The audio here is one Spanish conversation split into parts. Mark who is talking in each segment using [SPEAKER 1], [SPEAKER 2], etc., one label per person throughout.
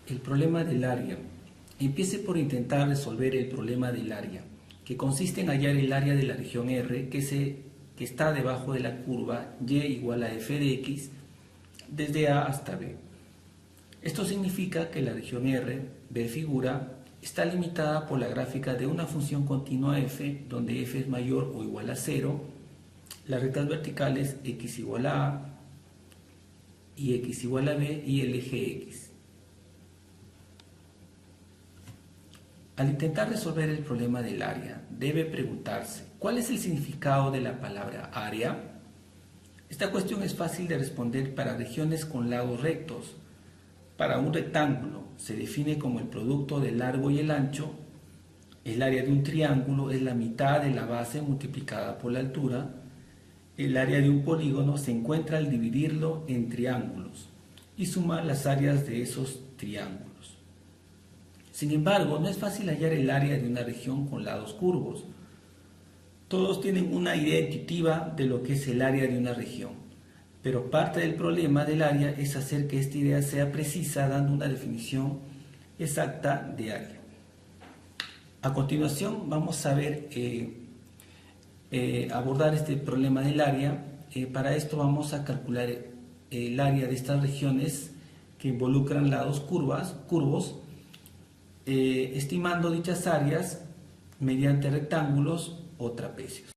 [SPEAKER 1] El problema del área. Empiece por intentar resolver el problema del área, que consiste en hallar el área de la región R que está debajo de la curva y igual a f de x desde A hasta B. Esto significa que la región R, B figura, está limitada por la gráfica de una función continua f, donde f es mayor o igual a 0, las rectas verticales x igual a A y x igual a B y el eje x. Al intentar resolver el problema del área, debe preguntarse, ¿cuál es el significado de la palabra área? Esta cuestión es fácil de responder para regiones con lados rectos. Para un rectángulo se define como el producto del largo y el ancho. El área de un triángulo es la mitad de la base multiplicada por la altura. El área de un polígono se encuentra al dividirlo en triángulos y suma las áreas de esos triángulos. Sin embargo, no es fácil hallar el área de una región con lados curvos. Todos tienen una idea intuitiva de lo que es el área de una región, pero parte del problema del área es hacer que esta idea sea precisa dando una definición exacta de área. A continuación vamos a ver abordar este problema del área. Para esto vamos a calcular el área de estas regiones que involucran lados curvos, estimando dichas áreas mediante rectángulos o trapecios.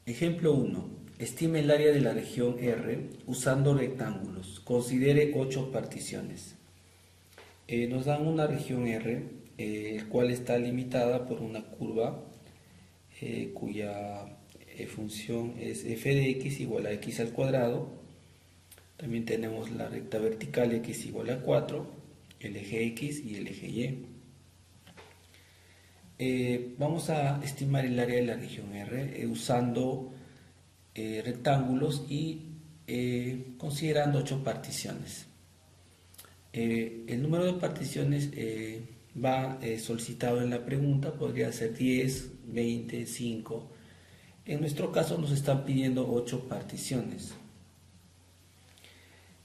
[SPEAKER 1] Ejemplo 1. Estime el área de la región R usando rectángulos. Considere 8 particiones. Nos dan una región R, el cual está limitada por una curva cuya función es f de x igual a x al cuadrado. También tenemos la recta vertical x igual a 4, el eje x y el eje y. Vamos a estimar el área de la región R usando rectángulos y considerando 8 particiones. El número de particiones va solicitado en la pregunta, podría ser 10, 20, 5. En nuestro caso nos están pidiendo 8 particiones.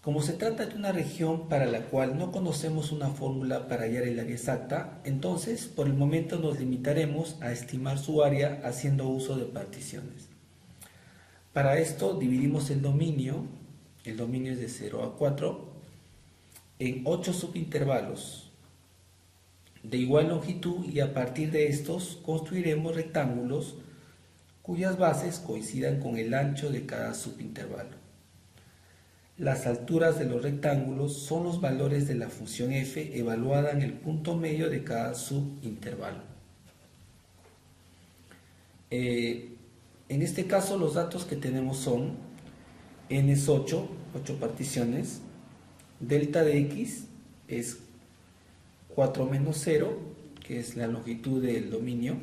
[SPEAKER 1] Como se trata de una región para la cual no conocemos una fórmula para hallar el área exacta, entonces por el momento nos limitaremos a estimar su área haciendo uso de particiones. Para esto dividimos el dominio es de 0 a 4, en 8 subintervalos de igual longitud y a partir de estos construiremos rectángulos cuyas bases coincidan con el ancho de cada subintervalo. Las alturas de los rectángulos son los valores de la función f evaluada en el punto medio de cada subintervalo. En este caso los datos que tenemos son n es 8 particiones, delta de x es 4 menos 0, que es la longitud del dominio,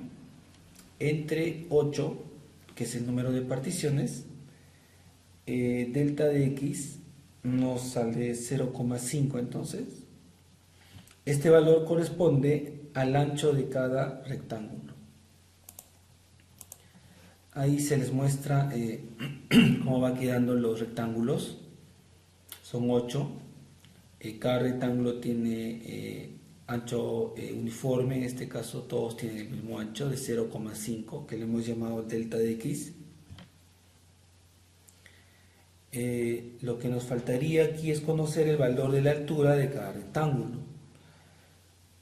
[SPEAKER 1] entre 8, que es el número de particiones, delta de x nos sale 0,5. Entonces este valor corresponde al ancho de cada rectángulo. Ahí se les muestra cómo va quedando los rectángulos. Son 8. Cada rectángulo tiene ancho uniforme, en este caso todos tienen el mismo ancho de 0,5, que le hemos llamado delta de x. Lo que nos faltaría aquí es conocer el valor de la altura de cada rectángulo.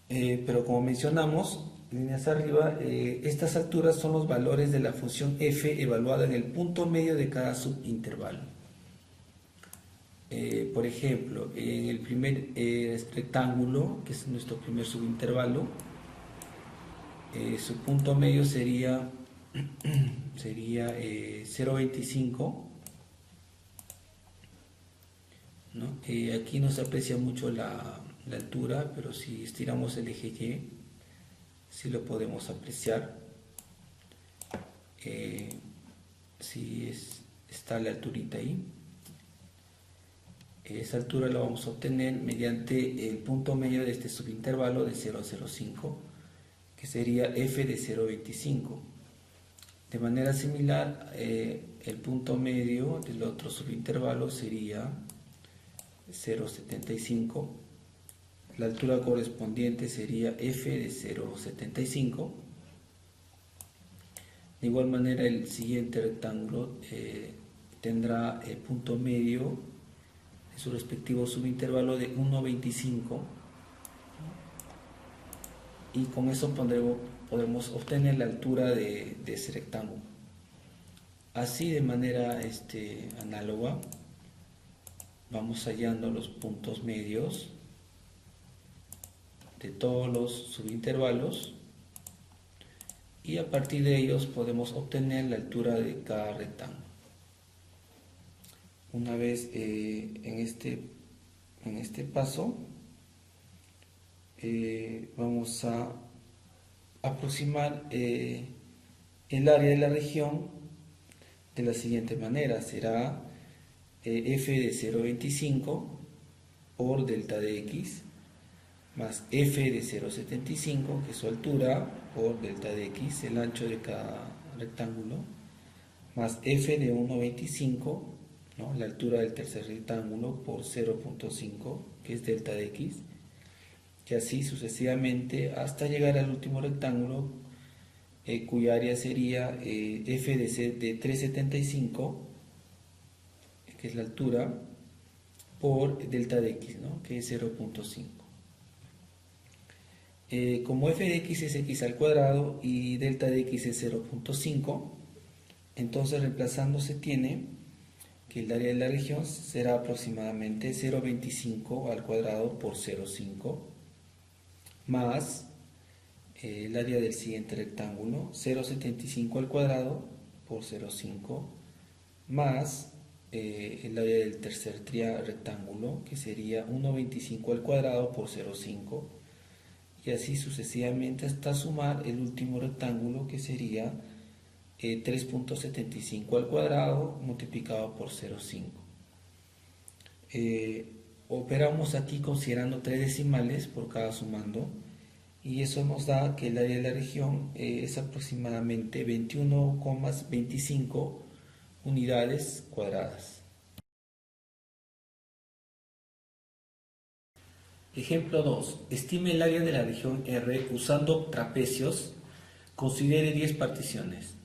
[SPEAKER 1] Pero como mencionamos, líneas arriba, estas alturas son los valores de la función f evaluada en el punto medio de cada subintervalo. Por ejemplo, en el primer rectángulo, que es nuestro primer subintervalo, su punto medio sería 0,25. ¿no? Aquí no se aprecia mucho la altura, pero si estiramos el eje Y, sí lo podemos apreciar. Sí está la alturita ahí. Esa altura la vamos a obtener mediante el punto medio de este subintervalo de 0 a 0,5, que sería f de 0,25. De manera similar, el punto medio del otro subintervalo sería 0,75. La altura correspondiente sería f de 0,75. De igual manera, el siguiente rectángulo tendrá el punto medio de su respectivo subintervalo de 1,25, y con eso podemos obtener la altura de ese rectángulo. Así, de manera análoga, vamos hallando los puntos medios de todos los subintervalos, y a partir de ellos podemos obtener la altura de cada rectángulo. Una vez en este paso, vamos a aproximar el área de la región de la siguiente manera. Será f de 0,25 por delta de x más f de 0,75, que es su altura, por delta de x, el ancho de cada rectángulo, más f de 1,25, ¿no?, la altura del tercer rectángulo, por 0,5, que es delta de x, y así sucesivamente hasta llegar al último rectángulo, cuya área sería f de 3,75, que es la altura, por delta de x, ¿no?, que es 0,5. Como f de x es x al cuadrado y delta de x es 0,5, entonces reemplazando se tiene que el área de la región será aproximadamente 0,25 al cuadrado por 0,5, más el área del siguiente rectángulo, 0,75 al cuadrado por 0,5, más el área del tercer rectángulo, que sería 1,25 al cuadrado por 0,5, y así sucesivamente hasta sumar el último rectángulo, que sería 3,75 al cuadrado multiplicado por 0,5. Operamos aquí considerando 3 decimales por cada sumando, y eso nos da que el área de la región es aproximadamente 21,25 unidades cuadradas. Ejemplo 2. Estime el área de la región R usando trapecios. Considere 10 particiones.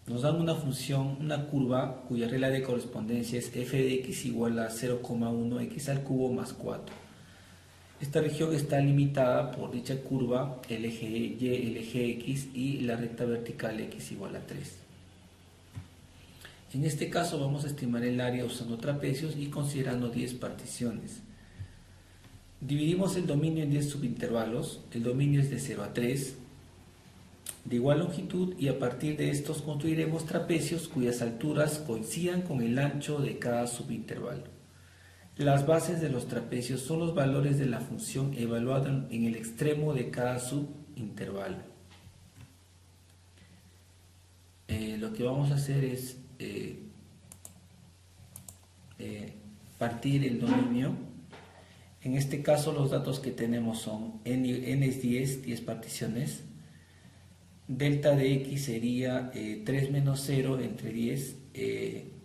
[SPEAKER 1] Nos dan una función, una curva, cuya regla de correspondencia es f de x igual a 0,1 x al cubo más 4. Esta región está limitada por dicha curva, el eje y, el eje x, y la recta vertical x igual a 3. En este caso vamos a estimar el área usando trapecios y considerando 10 particiones. Dividimos el dominio en 10 subintervalos. El dominio es de 0 a 3, de igual longitud, y a partir de estos construiremos trapecios cuyas alturas coincidan con el ancho de cada subintervalo. Las bases de los trapecios son los valores de la función evaluada en el extremo de cada subintervalo. Lo que vamos a hacer es partir el dominio. En este caso los datos que tenemos son n es 10 particiones. Delta de x sería 3 menos 0 entre 10.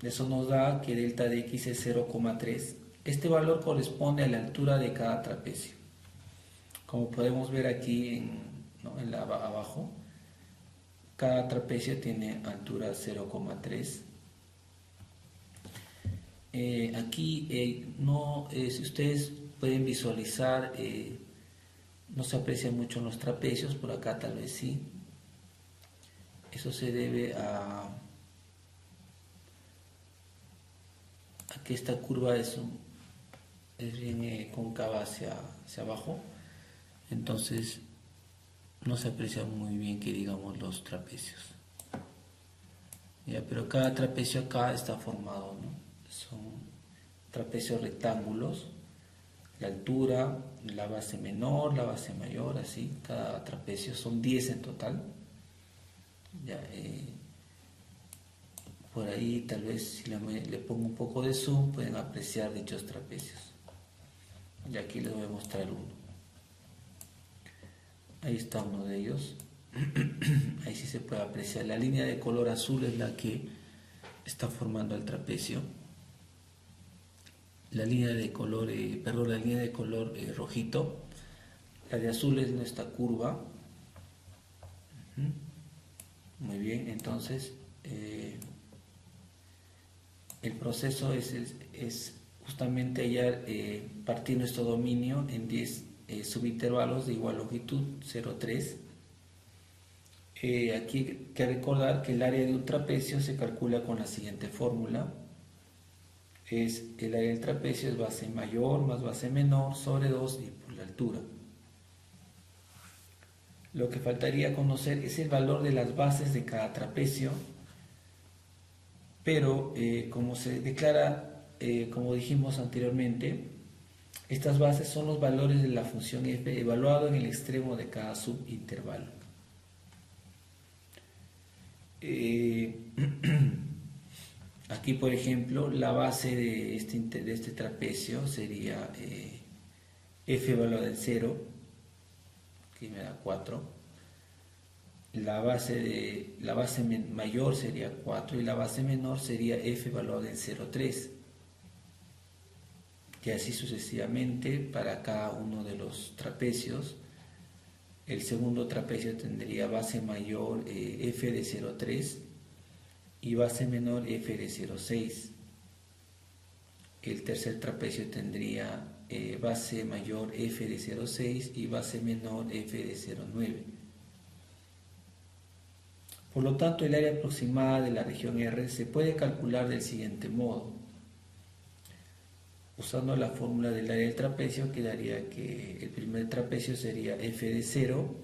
[SPEAKER 1] Eso nos da que delta de x es 0,3. Este valor corresponde a la altura de cada trapecio. Como podemos ver aquí abajo, cada trapecio tiene altura 0,3. Aquí si ustedes pueden visualizar, no se aprecia mucho en los trapecios, por acá tal vez sí. Eso se debe a que esta curva es bien cóncava hacia abajo, entonces no se aprecia muy bien, que digamos, los trapecios. Pero cada trapecio acá está formado, ¿no? Son trapecios rectángulos. La altura, la base menor, la base mayor, así, cada trapecio son 10 en total. Por ahí tal vez si le pongo un poco de zoom pueden apreciar dichos trapecios. Y aquí les voy a mostrar uno. Ahí está uno de ellos. Ahí sí se puede apreciar. La línea de color azul es la que está formando el trapecio. La línea de color, la línea de color rojito. La de azul es nuestra curva. Muy bien, entonces el proceso es justamente hallar, partir nuestro dominio en 10 subintervalos de igual longitud, 0,3. Aquí hay que recordar que el área de un trapecio se calcula con la siguiente fórmula. El área del trapecio es base mayor más base menor sobre 2 y por la altura. Lo que faltaría conocer es el valor de las bases de cada trapecio, pero como se declara, como dijimos anteriormente, estas bases son los valores de la función f evaluado en el extremo de cada subintervalo. Aquí, por ejemplo, la base de este trapecio sería f evaluado en 0, que me da 4. La base mayor sería 4 y la base menor sería f evaluado en 0,3. Y así sucesivamente para cada uno de los trapecios. El segundo trapecio tendría base mayor f de 0,3 y base menor f de 0,6. El tercer trapecio tendría base mayor f de 0,6 y base menor f de 0,9. Por lo tanto, el área aproximada de la región R se puede calcular del siguiente modo. Usando la fórmula del área del trapecio, quedaría que el primer trapecio sería f de 0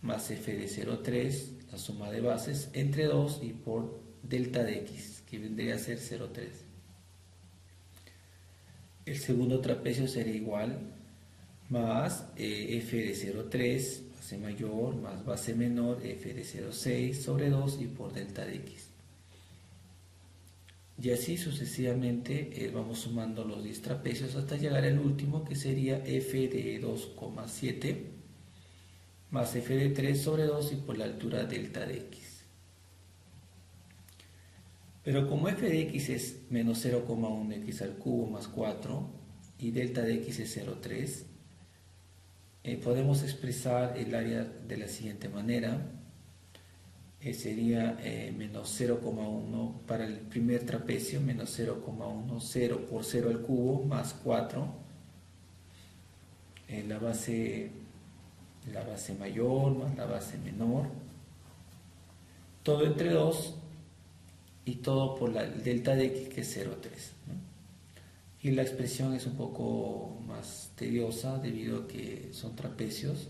[SPEAKER 1] más f de 0,3, la suma de bases, entre 2 y por delta de x, que vendría a ser 0,3. El segundo trapecio sería igual más f de 0,3, base mayor, más base menor, f de 0,6 sobre 2 y por delta de x. Y así sucesivamente vamos sumando los 10 trapecios hasta llegar al último, que sería f de 2,7 más f de 3 sobre 2 y por la altura delta de x. Pero como f de x es menos 0,1 x al cubo más 4 y delta de x es 0,3, podemos expresar el área de la siguiente manera. Sería menos 0,1 para el primer trapecio, menos 0,1, 0 por 0 al cubo más 4, la base mayor más la base menor, todo entre 2 y todo por la delta de x, que es 0,3, ¿no? Y la expresión es un poco más tediosa debido a que son trapecios.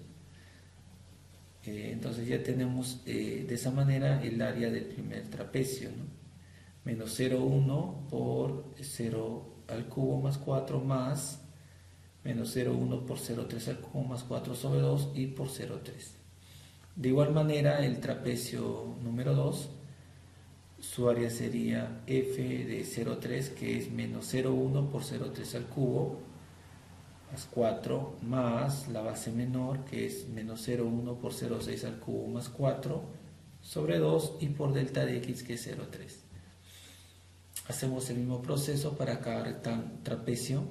[SPEAKER 1] Entonces ya tenemos de esa manera el área del primer trapecio, ¿no? Menos 0,1 por 0 al cubo más 4 más menos 0,1 por 0,3 al cubo más 4 sobre 2 y por 0,3. De igual manera el trapecio número 2, su área sería f de 0,3, que es menos 0,1 por 0,3 al cubo más 4 más la base menor, que es menos 0,1 por 0,6 al cubo más 4 sobre 2 y por delta de x, que es 0,3. Hacemos el mismo proceso para cada trapecio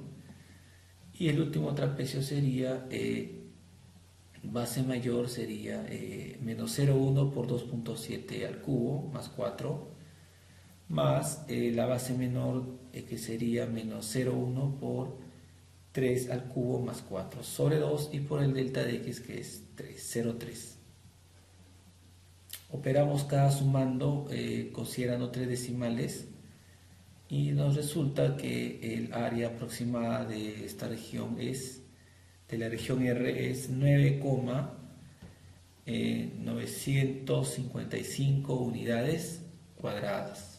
[SPEAKER 1] y el último trapecio sería base mayor sería menos 0,1 por 2,7 al cubo más 4 más la base menor, que sería menos 0,1 por 3 al cubo más 4 sobre 2 y por el delta de x, que es 0,3. Operamos cada sumando considerando 3 decimales y nos resulta que el área aproximada de esta región de la región R es 9,955 unidades cuadradas.